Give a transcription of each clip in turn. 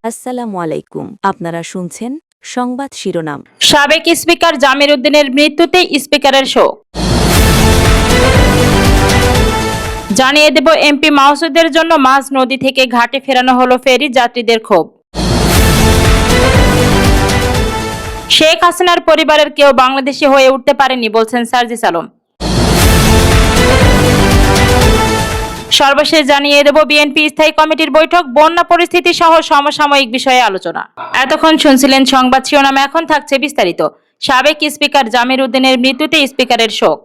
আসসালামু আলাইকুম। আপনারা শুনছেন সংবাদ শিরোনাম। সাবেক স্পিকার জামির উদ্দিনের মৃত্যুতে স্পিকারের শোক। জানিয়ে দেব, এমপি মাসুদের জন্য মাঝ নদী থেকে ঘাটে ফেরানো হলো ফেরি যাত্রীদের ক্ষোভ। শেখ হাসিনার পরিবারের কেউ বাংলাদেশি হয়ে উঠতে পারেনি বলছেন সার্জিস আলম। সর্বশেষ জানিয়ে দেব, বিএনপি স্থায়ী কমিটির বৈঠক, বন্যা পরিস্থিতি সহ সমসাময়িক বিষয়ে আলোচনা। এতক্ষণ শুনছিলেন সংবাদ শিরোনাম, এখন থাকছে বিস্তারিত। সাবেক স্পিকার জামির উদ্দিনের মৃত্যুতে স্পিকারের শোক।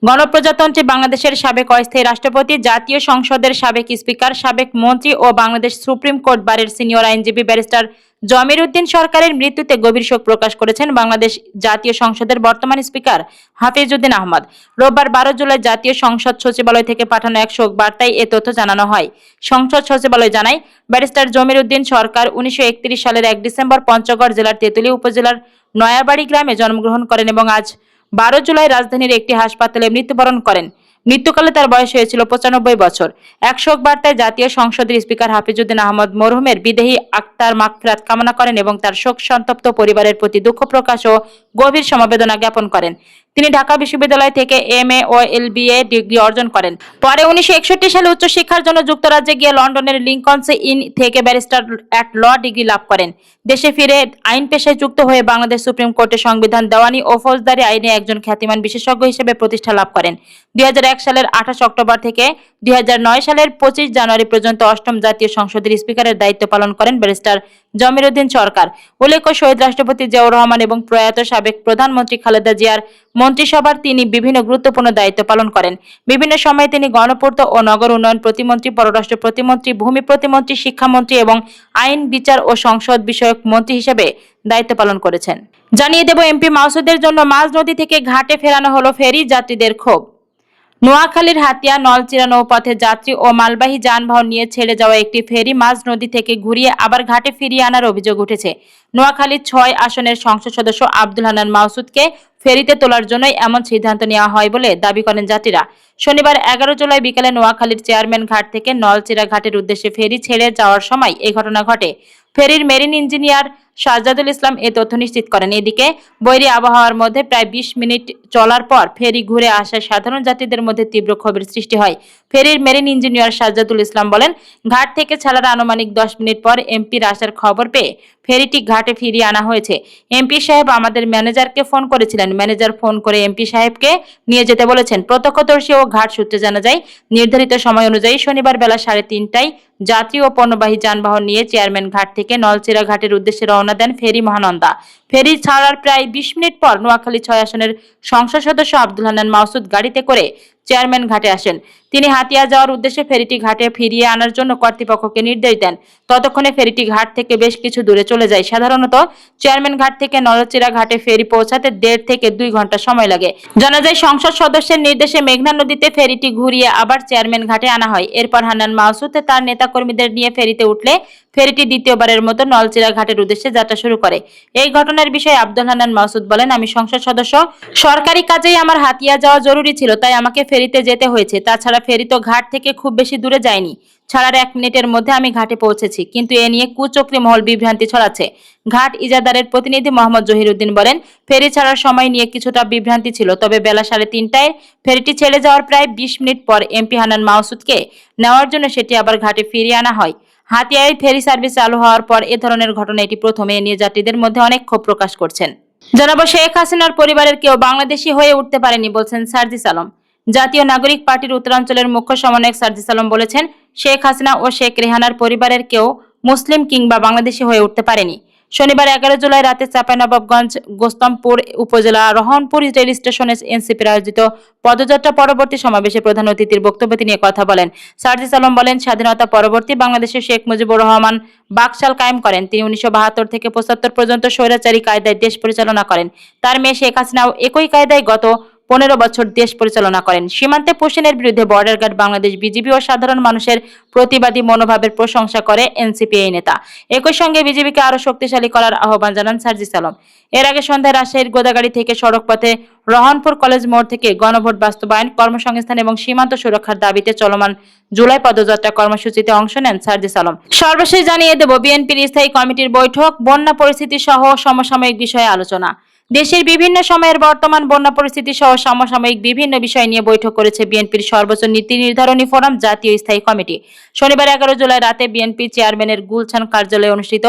গণপ্রজাতন্ত্রী বাংলাদেশের সাবেক অস্থায়ী রাষ্ট্রপতি, জাতীয় সংসদের সাবেক স্পিকার, সাবেক মন্ত্রী ও বাংলাদেশ সুপ্রিম কোর্ট বারের সিনিয়র আইনজীবী ব্যারিস্টার জমির উদ্দিন সরকারের মৃত্যুতে গভীর শোক প্রকাশ করেছেন বাংলাদেশ জাতীয় সংসদের বর্তমান স্পিকার হাফিজ উদ্দিন আহমদ। রোববার 12 জুলাই জাতীয় সংসদ সচিবালয় থেকে পাঠানো এক শোক বার্তায় এ তথ্য জানানো হয়। সংসদ সচিবালয় জানায়, ব্যারিস্টার জমির উদ্দিন সরকার 1931 সালের 1 ডিসেম্বর পঞ্চগড় জেলার তেঁতুলিয়া উপজেলার নয়াবাড়ি গ্রামে জন্মগ্রহণ করেন এবং আজ 12 জুলাই রাজধানীর একটি হাসপাতালে মৃত্যুবরণ করেন। মৃত্যুকালে তার বয়স হয়েছিল 95 বছর। এক শোক বার্তায় জাতীয় সংসদের স্পিকার হাফিজউদ্দিন আহমদ মরহুমের বিদেহী আত্মার মাগফিরাত কামনা করেন এবং তার শোক সন্তপ্ত পরিবারের প্রতি দুঃখ প্রকাশ ও গভীর সমবেদনা জ্ঞাপন করেন। তিনি ঢাকা বিশ্ববিদ্যালয় থেকে এমএ ও এলবিএ ডিগ্রি অর্জন করেন। পরে 1961 সালে উচ্চশিক্ষার জন্য যুক্তরাজ্যে গিয়ে লন্ডনের লিংকনস ইন থেকে ব্যারিস্টার অ্যাট ল ডিগ্রি লাভ করেন। দেশে ফিরে আইন পেশায় যুক্ত হয়ে বাংলাদেশ সুপ্রিম কোর্টে সংবিধান, দেওয়ানি ও ফৌজদারি আইনে একজন খ্যাতিমান বিশেষজ্ঞ হিসেবে প্রতিষ্ঠা লাভ করেন। 2001 সালের 28 অক্টোবর থেকে 2009 সালের 25 জানুয়ারি পর্যন্ত অষ্টম জাতীয় সংসদের স্পিকারের দায়িত্ব পালন করেন ব্যারিস্টার জমির উদ্দিন সরকার। উল্লেখ্য, শহীদ রাষ্ট্রপতি জিয়াউর রহমান এবং প্রয়াত সাবেক প্রধানমন্ত্রী খালেদা জিয়ার মন্ত্রিসভার তিনি বিভিন্ন গুরুত্বপূর্ণ দায়িত্ব পালন করেন। বিভিন্ন সময়ে তিনি গণপূর্ত ও নগর উন্নয়ন প্রতিমন্ত্রী, পররাষ্ট্র প্রতিমন্ত্রী, ভূমি প্রতিমন্ত্রী, শিক্ষামন্ত্রী এবং আইন, বিচার ও সংসদ বিষয়ক মন্ত্রী হিসেবে দায়িত্ব পালন করেছেন। জানিয়ে দেব, এমপি মাসুদের জন্য মাঝ নদী থেকে ঘাটে ফেরানো হলো ফেরি যাত্রীদের ক্ষোভ। নোয়াখালীর হাতিয়া নলচিরা নৌপথে যাত্রী ও মালবাহী যানবাহন নিয়ে ছেড়ে যাওয়া একটি ফেরি মাঝ নদী থেকে ঘুরিয়ে আবার ঘাটে ফিরিয়ে আনার অভিযোগ উঠেছে। নোয়াখালীর 6 আসনের সংসদ সদস্য আব্দুল হান্নান মাসুদকে ফেরিতে তোলার জন্যই এমন সিদ্ধান্ত নেওয়া হয় বলে দাবি করেন যাত্রীরা। শনিবার 11 জুলাই বিকেলে নোয়াখালীর চেয়ারম্যান ঘাট থেকে নলচিরা ঘাটের উদ্দেশ্যে ফেরি ছেড়ে যাওয়ার সময় এই ঘটনা ঘটে। ফেরির মেরিন ইঞ্জিনিয়ার সাজ্জাদুল ইসলাম এ তথ্য নিশ্চিত করেন। এদিকে বৈরী আবহাওয়ার মধ্যে প্রায় 20 মিনিট চলার পর ফেরি ঘুরে আসায় সাধারণ যাত্রীদের মধ্যে তীব্র ক্ষোভের সৃষ্টি হয়। ফেরির মেরিন ইঞ্জিনিয়ার সাজ্জাদুল ইসলাম বলেন, ঘাট থেকে ছাড়ার আনুমানিক 10 মিনিট পর এমপির আসার খবর পেয়ে ফেরিটি ঘাটে ফিরিয়ে আনা হয়েছে। এমপি সাহেব আমাদের ম্যানেজারকে ফোন করেছিলেন। ম্যানেজার ফোন করে এমপি সাহেবকে নিয়ে যেতে বলেছেন। প্রত্যক্ষদর্শী ও ঘাট সূত্রে জানা যায়, নির্ধারিত সময় অনুযায়ী শনিবার বেলা 3:30টায় যাত্রী ও পণ্যবাহী যানবাহন নিয়ে চেয়ারম্যান ঘাট থেকে নলচিরা ঘাটের উদ্দেশ্যে রওনা দেন ফেরি মহানন্দা। ফেরি ছাড়ার প্রায় 20 মিনিট পর নোয়াখালী 6 আসনের সংসদ সদস্য আব্দুল হান্নান মাসুদ গাড়িতে করে চেয়ারম্যান ঘাটে আসেন। তিনি হাতিয়া যাওয়ার উদ্দেশ্যে ফেরিটি ঘাটে ফিরিয়ে আনার জন্য কর্তৃপক্ষকে নির্দেশ দেন। ততক্ষণে ফেরিটি ঘাট থেকে বেশ কিছু দূরে চলে যায়। সাধারণত চেয়ারম্যান ঘাট থেকে নলচিরা ঘাটে ফেরি পৌঁছাতে 1.5 থেকে 2 ঘন্টা সময় লাগে। জানা যায়, সংসদ সদস্যের নির্দেশে মেঘনা নদীতে ফেরিটি ঘুরিয়ে আবার চেয়ারম্যান ঘাটে আনা হয়। এরপর হান্নান মাসুদ তার নেতাকর্মীদের নিয়ে ফেরিতে উঠলে ফেরিটি দ্বিতীয়বারের মতো নলচিরা ঘাটের উদ্দেশ্যে যাত্রা শুরু করে। এই ঘটনার বিষয়ে আব্দুল হান্নান মাসুদ বলেন, আমি সংসদ সদস্য, সরকারি কাজেই আমার হাতিয়া যাওয়া জরুরি ছিল, তাই আমাকে ফেরিতে যেতে হয়েছে। তাছাড়া ফেরি তো ঘাট থেকে খুব বেশি দূরে যায়নি। ছাড়ার 1 মিনিটের মধ্যে আমি ঘাটে পৌঁছেছি। কিন্তু এ নিয়ে কুচক্রী মহল বিভ্রান্তি ছড়াচ্ছে। ঘাট ইজাদারের প্রতিনিধি মোহাম্মদ জহিরুদ্দিন বলেন, ফেরি ছাড়ার সময় নিয়ে কিছুটা বিভ্রান্তি ছিল, তবে বেলা 3:30টায় ফেরিটি ছেড়ে যাওয়ার প্রায় 20 মিনিট পর এমপি হান্নান মাসুদকে নেওয়ার জন্য সেটি আবার ঘাটে ফিরিয়ে আনা হয়। হাতিয়ায় ফেরি সার্ভিস চালু হওয়ার পর এ ধরনের ঘটনা এটি প্রথম। এ নিয়ে যাত্রীদের মধ্যে অনেক ক্ষোভ প্রকাশ করছেন। জানাবো, শেখ হাসিনার পরিবারের কেউ বাংলাদেশি হয়ে উঠতে পারেনি বলছেন সার্জিস আলম। জাতীয় নাগরিক পার্টির উত্তরাঞ্চলের মুখ্য সমন্বয়ক সার্জিস আলম বলেছেন, শেখ হাসিনা ও শেখ রেহানার পরিবারের কেউ মুসলিম কিংবা বাংলাদেশি হয়ে উঠতে পারেনি। শনিবার 11 জুলাই রাতে চাঁপাইনবাবগঞ্জ গোস্তমপুর উপজেলা রহনপুর রেল স্টেশনে এনসিপির আয়োজিত পদযাত্রা পরবর্তী সমাবেশে প্রধান অতিথির বক্তব্যে তিনি কথা বলেন। সার্জিস আলম বলেন, স্বাধীনতা পরবর্তী বাংলাদেশে শেখ মুজিবুর রহমান বাকশাল কায়েম করেন। তিনি 1972 থেকে 75 পর্যন্ত স্বৈরাচারী কায়দায় দেশ পরিচালনা করেন। তার মেয়ে শেখ হাসিনাও একই কায়দায় গত 15 বছর দেশ পরিচালনা করেন। সীমান্তে পুশিনের বিরুদ্ধে বর্ডার গার্ড বাংলাদেশ বিজিবি ও সাধারণ মানুষের প্রতিবাদী মনোভাবের প্রশংসা করে এনসিপি এই নেতা। একই সঙ্গে বিজিবিকে আরো শক্তিশালী করার আহ্বান জানান সার্জিস আলম। এর আগে সন্ধ্যায় রাজশাহীর গোদাগাড়ী থেকে সড়ক পথে রহনপুর কলেজ মোড় থেকে গণভোট বাস্তবায়ন, কর্মসংস্থান এবং সীমান্ত সুরক্ষার দাবিতে চলমান জুলাই পদযাত্রা কর্মসূচিতে অংশ নেন সার্জিস আলম। সর্বশেষ জানিয়ে দেব বিএনপির স্থায়ী কমিটির বৈঠক, বন্যা পরিস্থিতি সহ সমসাময়িক বিষয়ে আলোচনা। দেশের বিভিন্ন সময়ের বর্তমান বন্যা পরিস্থিতি সহ সমসাময়িক বিভিন্ন বিষয় নিয়ে বৈঠক করেছে বিএনপির সর্বোচ্চ নীতি নির্ধারণী ফোরাম জাতীয় স্থায়ী কমিটি। শনিবার 11 জুলাই রাতে বিএনপি চেয়ারম্যানের গুলশান কার্যালয়ে অনুষ্ঠিত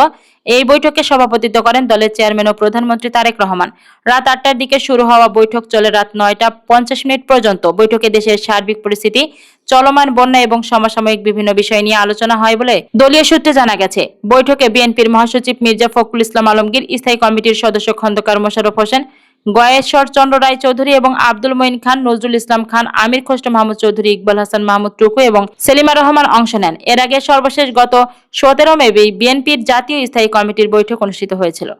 এই বৈঠকে সভাপতিত্ব করেন দলের চেয়ারম্যান ও প্রধানমন্ত্রী তারেক রহমান। রাত 8টার দিকে শুরু হওয়া বৈঠক চলে রাত 9টা 50 পর্যন্ত। বৈঠকে দেশের সার্বিক পরিস্থিতি, চলমান বন্যা এবং সমসাময়িক বিভিন্ন বিষয় নিয়ে আলোচনা হয় বলে দলীয় সূত্রে জানা গেছে। বৈঠকে বিএনপির মহাসচিব মির্জা ফখরুল ইসলাম আলমগীর, স্থায়ী কমিটির সদস্য খন্দকার মোশাররফ হোসেন, গয়েশ্বর চন্দ্র রায় চৌধুরী এবং আব্দুল মঈন খান, নজরুল ইসলাম খান, আমির খসরু মাহমুদ চৌধুরী, ইকবাল হাসান মাহমুদ টুকু এবং সেলিমা রহমান অংশ নেন। এর আগে সর্বশেষ গত 17 মে বিএনপির জাতীয় স্থায়ী কমিটির বৈঠক অনুষ্ঠিত হয়েছিল।